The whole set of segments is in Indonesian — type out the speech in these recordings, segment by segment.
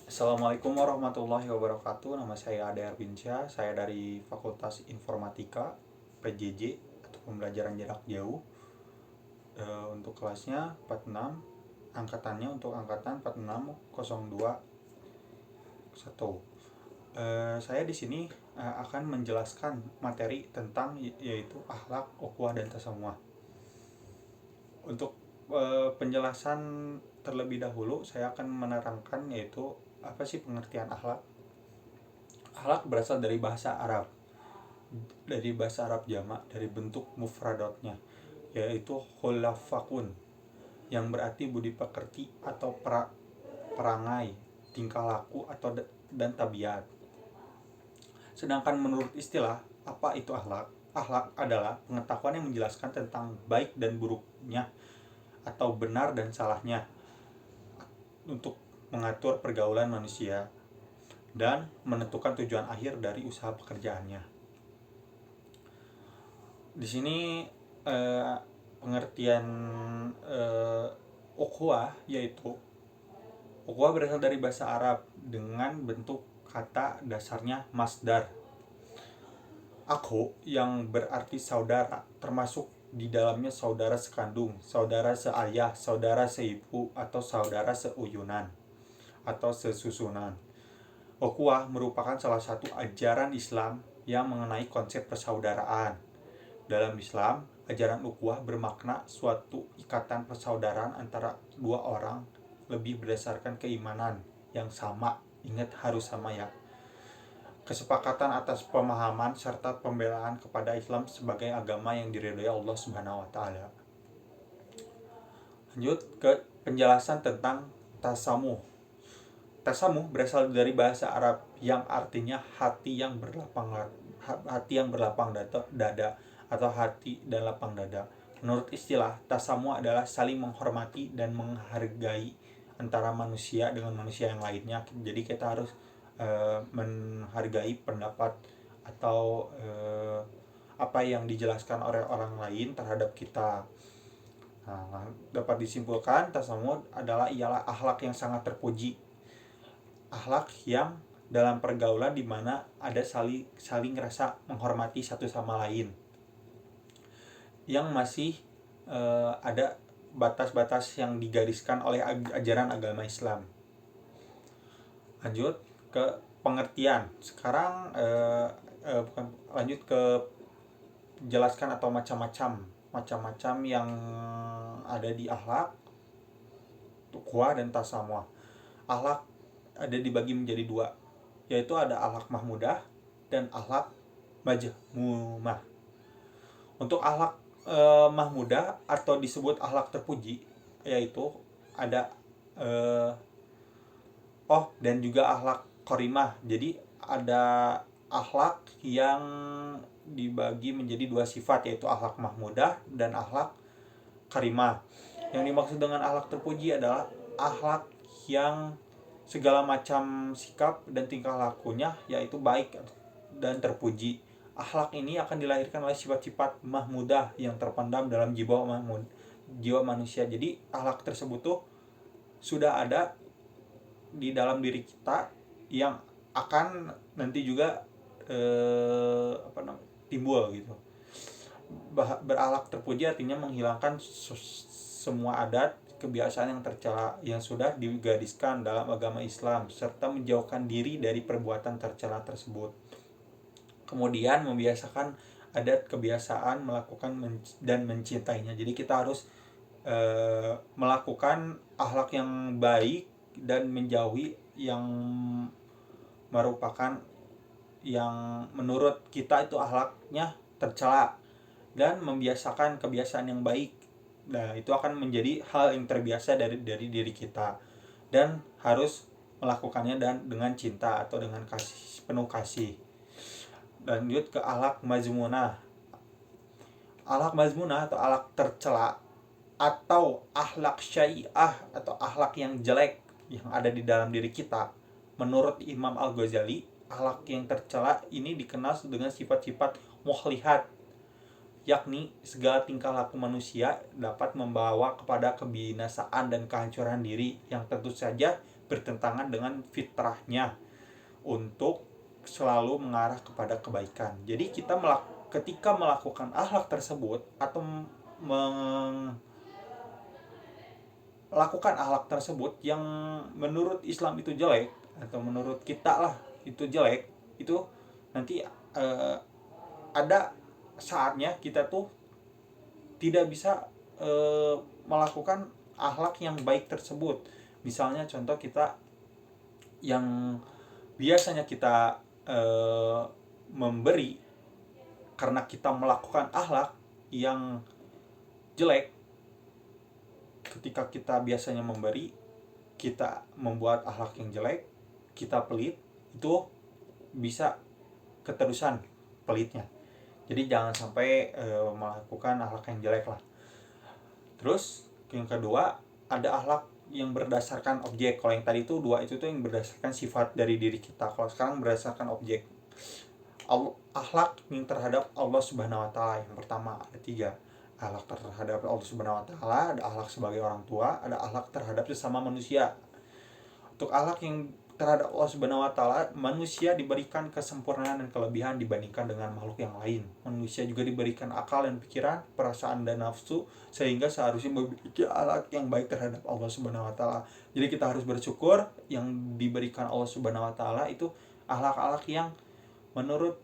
Assalamualaikum warahmatullahi wabarakatuh. Nama saya Ade Arbinsya. Saya dari Fakultas Informatika PJJ atau Pembelajaran Jarak Jauh. Untuk kelasnya 46, angkatannya untuk angkatan 46021. Saya di sini akan menjelaskan materi tentang yaitu akhlak, ukhuwah dan tasamuah. Untuk penjelasan terlebih dahulu saya akan menerangkan yaitu apa sih pengertian akhlak. Akhlak berasal dari bahasa Arab, jamak, dari bentuk mufradotnya yaitu khulafakun, yang berarti budi pekerti atau perangai, tingkah laku atau dan tabiat. Sedangkan menurut istilah, apa itu akhlak? Akhlak adalah pengetahuan yang menjelaskan tentang baik dan buruknya atau benar dan salahnya untuk mengatur pergaulan manusia dan menentukan tujuan akhir dari usaha pekerjaannya. Di sini pengertian ukhuwah yaitu ukhuwah berasal dari bahasa Arab dengan bentuk kata dasarnya masdar. Akhu yang berarti saudara, termasuk di dalamnya saudara sekandung, saudara seayah, saudara seibu, atau saudara seuyunan atau sesusunan. Ukhuwah merupakan salah satu ajaran Islam yang mengenai konsep persaudaraan. Dalam Islam, ajaran ukhuwah bermakna suatu ikatan persaudaraan antara dua orang lebih berdasarkan keimanan yang sama. Ingat, harus sama ya. Kesepakatan atas pemahaman serta pembelaan kepada Islam sebagai agama yang diridhoi Allah Subhanahu wa taala. Lanjut ke penjelasan tentang tasamuh. Tasamuh berasal dari bahasa Arab yang artinya hati yang berlapang dada atau hati dan lapang dada. Menurut istilah, tasamuh adalah saling menghormati dan menghargai antara manusia dengan manusia yang lainnya. Jadi kita harus menghargai pendapat atau apa yang dijelaskan oleh orang lain terhadap kita. Nah, dapat disimpulkan tasamuh ialah akhlak yang sangat terpuji, akhlak yang dalam pergaulan di mana ada saling rasa menghormati satu sama lain, yang masih ada batas-batas yang digariskan oleh ajaran agama Islam. Lanjut ke pengertian. Sekarang lanjut ke jelaskan atau macam-macam yang ada di akhlak, ukhuwah dan tasamuh. Akhlak ada dibagi menjadi dua, yaitu ada akhlak mahmudah dan akhlak mazmumah. Untuk akhlak mahmudah atau disebut akhlak terpuji, yaitu ada dan juga akhlak karimah. Jadi ada akhlak yang dibagi menjadi dua sifat, yaitu akhlak mahmudah dan akhlak karimah. Yang dimaksud dengan akhlak terpuji adalah akhlak yang segala macam sikap dan tingkah lakunya yaitu baik dan terpuji. Akhlak ini akan dilahirkan oleh sifat-sifat mahmudah yang terpendam dalam jiwa manusia. Jadi akhlak tersebut tuh sudah ada di dalam diri kita yang akan nanti juga timbul gitu. Berakhlak terpuji artinya menghilangkan semua adat, kebiasaan yang tercela yang sudah digariskan dalam agama Islam serta menjauhkan diri dari perbuatan tercela tersebut. Kemudian membiasakan adat kebiasaan melakukan dan mencintainya. Jadi kita harus melakukan akhlak yang baik dan menjauhi yang merupakan yang menurut kita itu akhlaknya tercela, dan membiasakan kebiasaan yang baik. Nah, itu akan menjadi hal yang terbiasa dari diri kita dan harus melakukannya dan dengan cinta atau dengan penuh kasih. Lanjut ke akhlak mazmunah. Akhlak mazmunah atau akhlak tercela atau akhlak syai'ah atau akhlak yang jelek yang ada di dalam diri kita, menurut Imam Al-Ghazali, akhlak yang tercela ini dikenal dengan sifat-sifat mukhlihat, yakni segala tingkah laku manusia dapat membawa kepada kebinasaan dan kehancuran diri yang tentu saja bertentangan dengan fitrahnya untuk selalu mengarah kepada kebaikan. Jadi ketika melakukan akhlak tersebut atau melakukan akhlak tersebut yang menurut Islam itu jelek atau menurut kita lah itu jelek, itu nanti ada saatnya kita tuh tidak bisa melakukan akhlak yang baik tersebut. Misalnya contoh kita yang biasanya kita memberi karena kita melakukan akhlak yang jelek. Ketika kita biasanya memberi, kita membuat akhlak yang jelek, kita pelit, itu bisa keterusan pelitnya. Jadi jangan sampai melakukan akhlak yang jelek lah. Terus yang kedua, ada akhlak yang berdasarkan objek. Kalau yang tadi itu dua itu tuh yang berdasarkan sifat dari diri kita. Kalau sekarang berdasarkan objek. Akhlak yang terhadap Allah Subhanahu wa taala yang pertama ada 3. Akhlak terhadap Allah Subhanahu wa taala, ada akhlak sebagai orang tua, ada akhlak terhadap sesama manusia. Untuk akhlak yang terhadap Allah Subhanahu wa taala, manusia diberikan kesempurnaan dan kelebihan dibandingkan dengan makhluk yang lain. Manusia juga diberikan akal dan pikiran, perasaan dan nafsu, sehingga seharusnya memiliki akhlak yang baik terhadap Allah Subhanahu wa taala. Jadi kita harus bersyukur yang diberikan Allah Subhanahu wa taala itu akhlak-akhlak yang menurut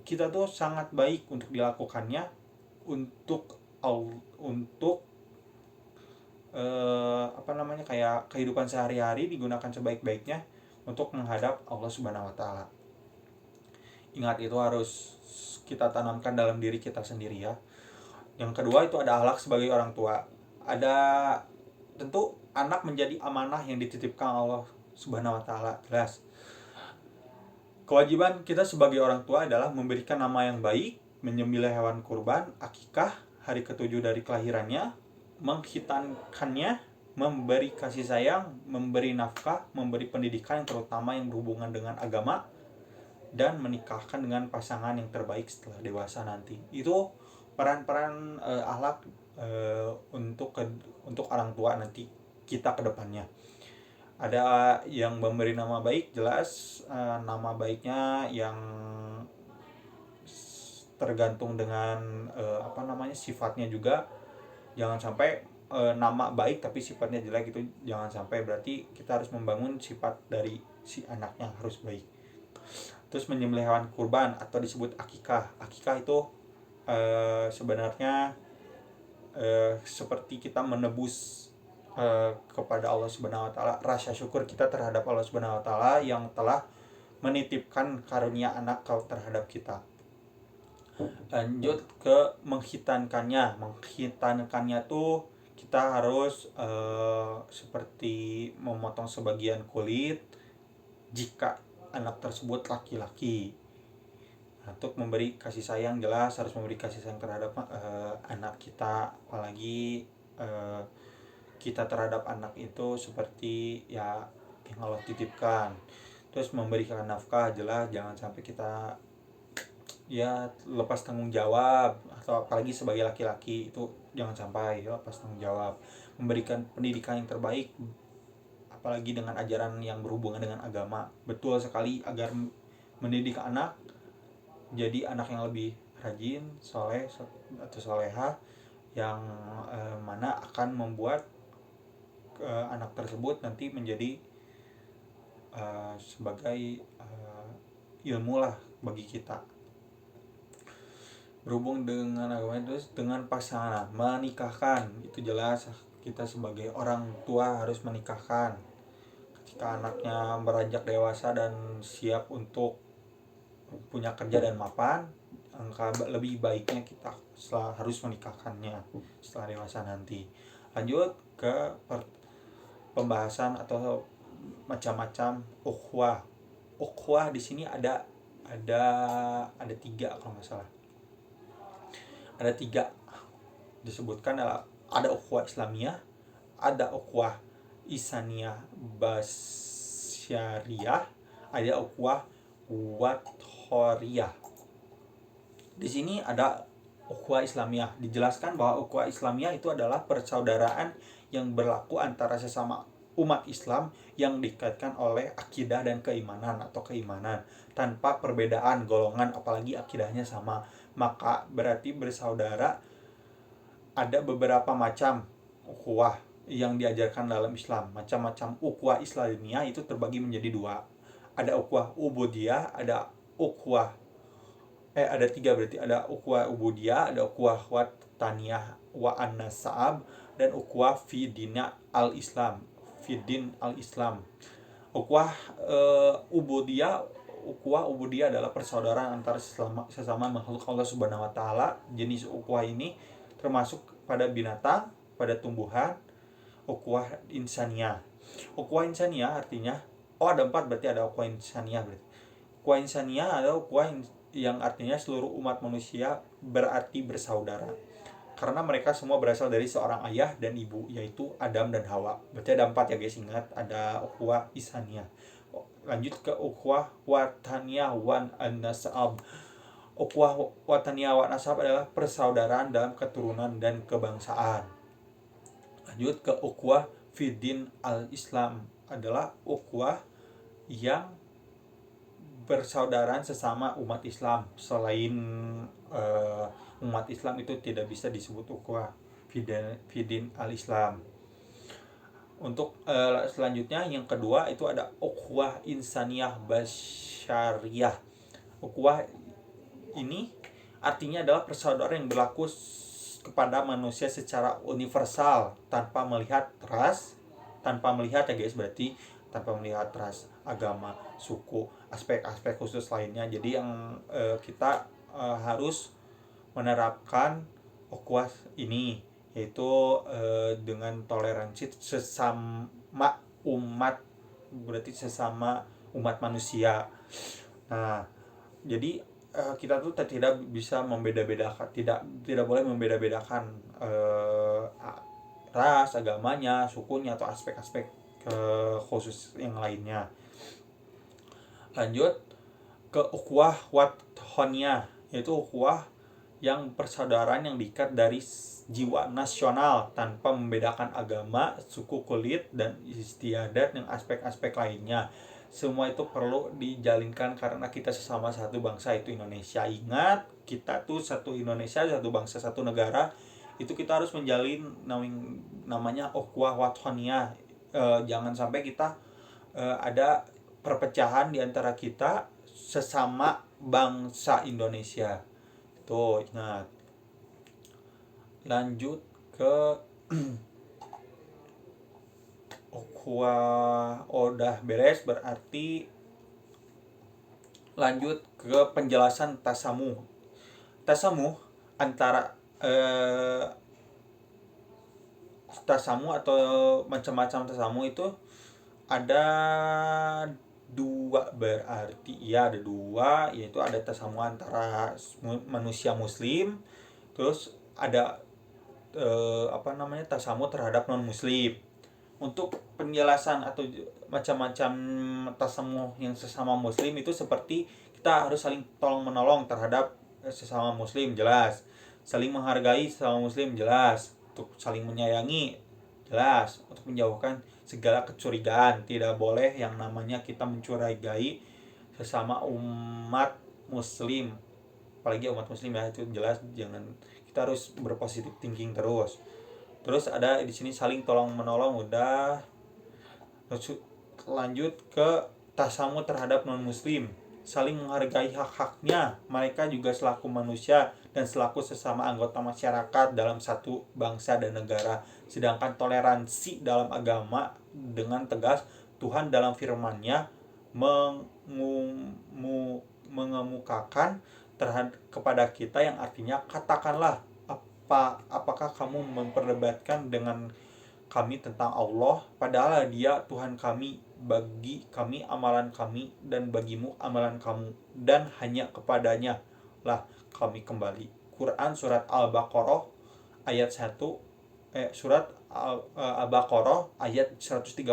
kita tuh sangat baik untuk dilakukannya untuk kayak kehidupan sehari-hari digunakan sebaik-baiknya untuk menghadap Allah Subhanahu wa taala. Ingat, itu harus kita tanamkan dalam diri kita sendiri ya. Yang kedua itu ada akhlak sebagai orang tua. Ada tentu anak menjadi amanah yang dititipkan Allah Subhanahu wa taala, jelas. Kewajiban kita sebagai orang tua adalah memberikan nama yang baik, menyembelih hewan kurban, akikah, hari ke-7 dari kelahirannya, menghitankannya, memberi kasih sayang, memberi nafkah, memberi pendidikan terutama yang berhubungan dengan agama, dan menikahkan dengan pasangan yang terbaik setelah dewasa nanti. Itu peran-peran akhlak untuk orang tua nanti kita ke depannya. Ada yang memberi nama baik, jelas nama baiknya yang tergantung dengan sifatnya juga. Jangan sampai nama baik tapi sifatnya jelek, itu jangan sampai. Berarti kita harus membangun sifat dari si anaknya harus baik. Terus menyembelih hewan kurban atau disebut akikah. Akikah itu sebenarnya seperti kita menebus kepada Allah Subhanahu wa taala rasa syukur kita terhadap Allah Subhanahu wa taala yang telah menitipkan karunia anak terhadap kita. Lanjut ke menghitankannya. Menghitankannya tuh kita harus seperti memotong sebagian kulit jika anak tersebut laki-laki. Untuk memberi kasih sayang, jelas harus memberi kasih sayang terhadap anak kita, apalagi kita terhadap anak itu seperti ya yang Allah titipkan. Terus memberikan nafkah, jelas jangan sampai kita ya lepas tanggung jawab, atau apalagi sebagai laki-laki itu jangan sampai ya lepas tanggung jawab. Memberikan pendidikan yang terbaik, apalagi dengan ajaran yang berhubungan dengan agama, betul sekali, agar mendidik anak jadi anak yang lebih rajin, soleh atau soleha, yang mana akan membuat anak tersebut nanti menjadi sebagai ilmu lah bagi kita. Berhubung dengan agama itu, dengan pasangan, menikahkan, itu jelas kita sebagai orang tua harus menikahkan. Ketika anaknya beranjak dewasa dan siap untuk punya kerja dan mapan, angka lebih baiknya kita harus menikahkannya setelah dewasa nanti. Lanjut ke pembahasan atau macam-macam ukhuwah. Ukhuwah di sini ada 3 kalau nggak salah. Ada 3 disebutkan, ada ukhuwah Islamiyah, ada ukhuwah Ihsaniyah Basyariyah, ada ukhuwah Wathoriyah. Di sini ada ukhuwah Islamiyah. Dijelaskan bahwa ukhuwah Islamiyah itu adalah persaudaraan yang berlaku antara sesama umat Islam yang dikaitkan oleh akidah dan keimanan atau keimanan tanpa perbedaan golongan, apalagi akidahnya sama. Maka berarti bersaudara ada beberapa macam ukhuwah yang diajarkan dalam Islam. Macam-macam ukhuwah Islamiyah itu terbagi menjadi dua. Ada ukhuwah ubudiyah, ada tiga berarti. Ada ukhuwah ubudiyah, ada ukhuwah wataniyah wa an-nasab, dan ukhuwah fidina al-Islam. Fidin al-Islam. Ukhuwah ubudiyah adalah persaudaraan antara sesama makhluk Allah Subhanahu wa taala. Jenis ukhuwah ini termasuk pada binatang, pada tumbuhan. Ukhuwah insaniyah. Ukhuwah insaniyah artinya ada 4 berarti. Ada ukhuwah insaniyah berarti. Ukhuwah insaniyah adalah ukhuwah yang artinya seluruh umat manusia berarti bersaudara. Karena mereka semua berasal dari seorang ayah dan ibu, yaitu Adam dan Hawa. Berarti ada 4 ya guys, ingat. Ada ukhuwah insaniyah. Lanjut ke ukhuwah wataniyah wan an-nasab. Ukhuwah wataniyah wan nasab adalah persaudaraan dalam keturunan dan kebangsaan. Lanjut ke ukhuwah fidin al-Islam, adalah ukhuwah yang persaudaraan sesama umat Islam. Selain umat Islam itu tidak bisa disebut ukhuwah fidin al-Islam. Untuk selanjutnya yang kedua itu ada ukhuwah insaniyah basyariyah. Ukhuwah ini artinya adalah persaudaraan yang berlaku kepada manusia secara universal tanpa melihat ras, ya guys, berarti tanpa melihat ras, agama, suku, aspek-aspek khusus lainnya. Jadi yang kita harus menerapkan ukhuwah ini, yaitu dengan toleransi sesama umat, berarti sesama umat manusia. Nah, jadi kita tuh tidak bisa membeda-bedakan, tidak boleh membeda-bedakan ras, agamanya, sukunya, atau aspek-aspek khusus yang lainnya. Lanjut ke ukhuwah wathoniyah, yaitu ukhuwah yang persaudaraan yang diikat dari jiwa nasional tanpa membedakan agama, suku, kulit, dan istiadat dan aspek-aspek lainnya. Semua itu perlu dijalinkan karena kita sesama satu bangsa, itu Indonesia. Ingat, kita tuh satu Indonesia, satu bangsa, satu negara. Itu kita harus menjalin namanya ukhuwah wathoniyah. Jangan sampai kita ada perpecahan di antara kita sesama bangsa Indonesia. Tuh, ingat. Lanjut ke ukhuwah udah beres, berarti lanjut ke penjelasan tasamuh. Tasamuh antara tasamuh atau macam-macam tasamuh itu ada 2 berarti. Ya, ada 2, yaitu ada tasamuh antara manusia muslim, terus ada tasamuh terhadap non muslim. Untuk penjelasan atau macam-macam tasamuh yang sesama muslim itu seperti kita harus saling tolong menolong terhadap sesama muslim, jelas. Saling menghargai sesama muslim, jelas. Untuk saling menyayangi, jelas. Untuk menjauhkan segala kecurigaan, tidak boleh yang namanya kita mencurigai sesama umat muslim, apalagi umat muslim ya, itu jelas. Jangan, kita harus berpositif thinking terus. Terus ada di sini saling tolong menolong, udah. Lanjut ke tasamuh terhadap non muslim, saling menghargai hak-haknya mereka juga selaku manusia dan selaku sesama anggota masyarakat dalam satu bangsa dan negara. Sedangkan toleransi dalam agama, dengan tegas Tuhan dalam firman-Nya mengemukakan kepada kita, yang artinya katakanlah apakah kamu memperdebatkan dengan kami tentang Allah, padahal Dia Tuhan kami, bagi kami amalan kami dan bagimu amalan kamu, dan hanya kepadanya lah kami kembali. Quran surat Al-Baqarah ayat 1, surat Al-Baqarah ayat 139.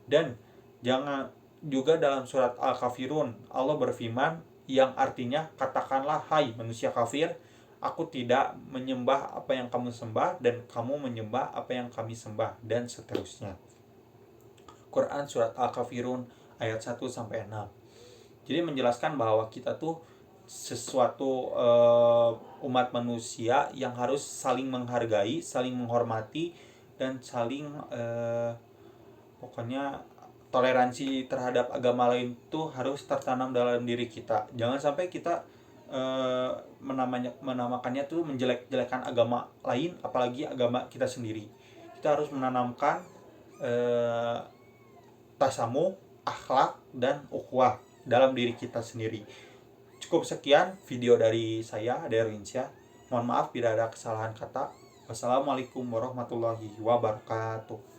Dan jangan juga dalam surat Al-Kafirun Allah berfirman, yang artinya katakanlah hai manusia kafir, aku tidak menyembah apa yang kamu sembah dan kamu menyembah apa yang kami sembah, dan seterusnya. Quran surat Al-Kafirun ayat 1 sampai 6. Jadi menjelaskan bahwa kita tuh sesuatu umat manusia yang harus saling menghargai, saling menghormati, dan saling pokoknya toleransi terhadap agama lain itu harus tertanam dalam diri kita. Jangan sampai kita menamakannya tuh menjelek-jelekan agama lain, apalagi agama kita sendiri. Kita harus menanamkan tasamu, akhlak, dan ukhuwah dalam diri kita sendiri. Cukup sekian video dari saya, Derwinsyah. Mohon maaf bila ada kesalahan kata. Wassalamualaikum warahmatullahi wabarakatuh.